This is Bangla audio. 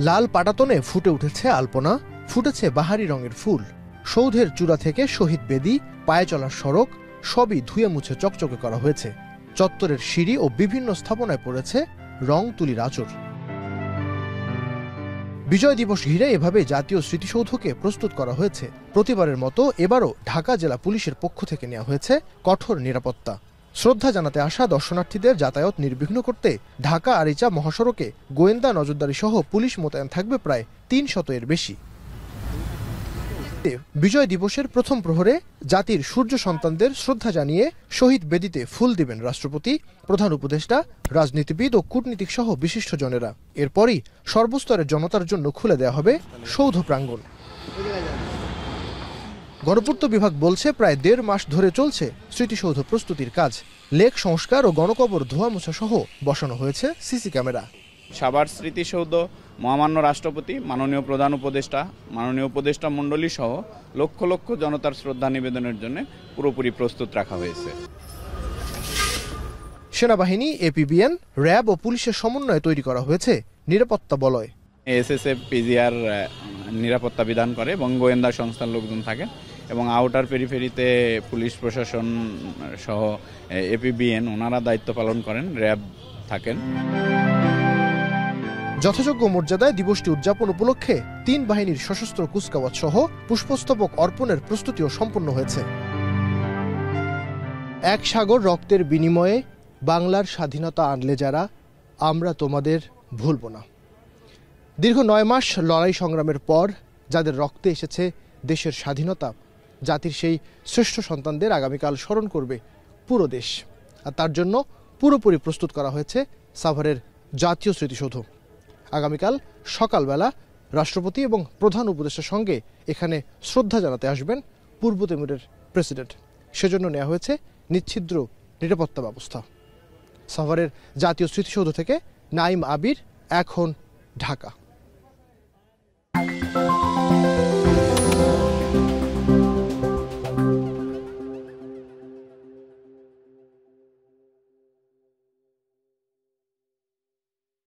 লাল পাটাতনে ফুটে উঠেছে আলপনা, ফুটেছে বাহারি রঙের ফুল। সৌধের চূড়া থেকে শহীদ বেদি, পায়ে চলার সড়ক সবই ধুয়ে মুছে চকচকে করা হয়েছে। চত্বরের সিঁড়ি ও বিভিন্ন স্থাপনায় পড়েছে রং তুলির আঁচড়। বিজয় দিবস ঘিরে এভাবে জাতীয় স্মৃতিসৌধকে প্রস্তুত করা হয়েছে। প্রতিবারের মতো এবারও ঢাকা জেলা পুলিশের পক্ষ থেকে নেওয়া হয়েছে কঠোর নিরাপত্তা। শ্রদ্ধা জানাতে আসা দর্শনার্থীদের যাতায়াত নির্বিঘ্ন করতে ঢাকা আরিচা মহাসড়কে গোয়েন্দা নজরদারি সহ পুলিশ মোতায়েন থাকবে প্রায় ৩০০ এর বেশি। বিজয় দিবসের প্রথম প্রহরে জাতির সূর্য সন্তানদের শ্রদ্ধা জানিয়ে শহীদ বেদিতে ফুল দিবেন রাষ্ট্রপতি, প্রধান উপদেষ্টা, রাজনীতিবিদ ও কূটনীতিক সহ বিশিষ্টজনেরা। এরপরই সর্বস্তরের জনতার জন্য খুলে দেওয়া হবে সৌধ প্রাঙ্গণ। গণপূর্ত বিভাগ বলছে প্রায় ১.৫ মাস ধরে চলছে স্মৃতিসৌধ প্রস্তুতির কাজ। লেক সংস্কার ও গণকবর ধোয়া মোছা সহ বসানো হয়েছে সিসি ক্যামেরা। সাভার স্মৃতিসৌধ মহামান্য রাষ্ট্রপতি, মাননীয় প্রধান উপদেষ্টা, মাননীয় উপদেষ্টা মণ্ডলী সহ লক্ষ লক্ষ জনতার শ্রদ্ধা নিবেদনের জন্য পুরোপুরি প্রস্তুত রাখা হয়েছে। সেনাবাহিনী, এপিবিএন, র্যাব ও পুলিশের সমন্বয়ে তৈরি করা হয়েছে নিরাপত্তা বলয়। এসএসএফ, পিজিআর নিরাপত্তা বিধান করে এবং গোয়েন্দা সংস্থার লোকজন থাকে এবং আউটার পেরিফেরিতে পুলিশ প্রশাসন সহ এপিবিএন ওনারা দায়িত্ব পালন করেন, র্যাব থাকেন। যথাযোগ্য মর্যাদায় দিবসটি উদযাপন উপলক্ষে ৩ বাহিনীর সশস্ত্র কুচকাওয়াজ সহ পুষ্পস্তবক অর্পণের প্রস্তুতিও সম্পন্ন হয়েছে। এক সাগর রক্তের বিনিময়ে বাংলার স্বাধীনতা আনলে যারা, আমরা তোমাদের ভুলব না। দীর্ঘ ৯ মাস লড়াই সংগ্রামের পর যাদের রক্তে এসেছে দেশের স্বাধীনতা, জাতির সেই শ্রেষ্ঠ সন্তানদের আগামীকাল স্মরণ করবে পুরো দেশ। আর তার জন্য পুরোপুরি প্রস্তুত করা হয়েছে সাভারের জাতীয় স্মৃতিসৌধ। আগামীকাল সকালবেলা রাষ্ট্রপতি এবং প্রধান উপদেষ্টার সঙ্গে এখানে শ্রদ্ধা জানাতে আসবেন পূর্ব তিমুরের প্রেসিডেন্ট। সেজন্য নেওয়া হয়েছে নিচ্ছিদ্র নিরাপত্তা ব্যবস্থা। সাভারের জাতীয় স্মৃতিসৌধ থেকে নাইম আবির, এখন ঢাকা।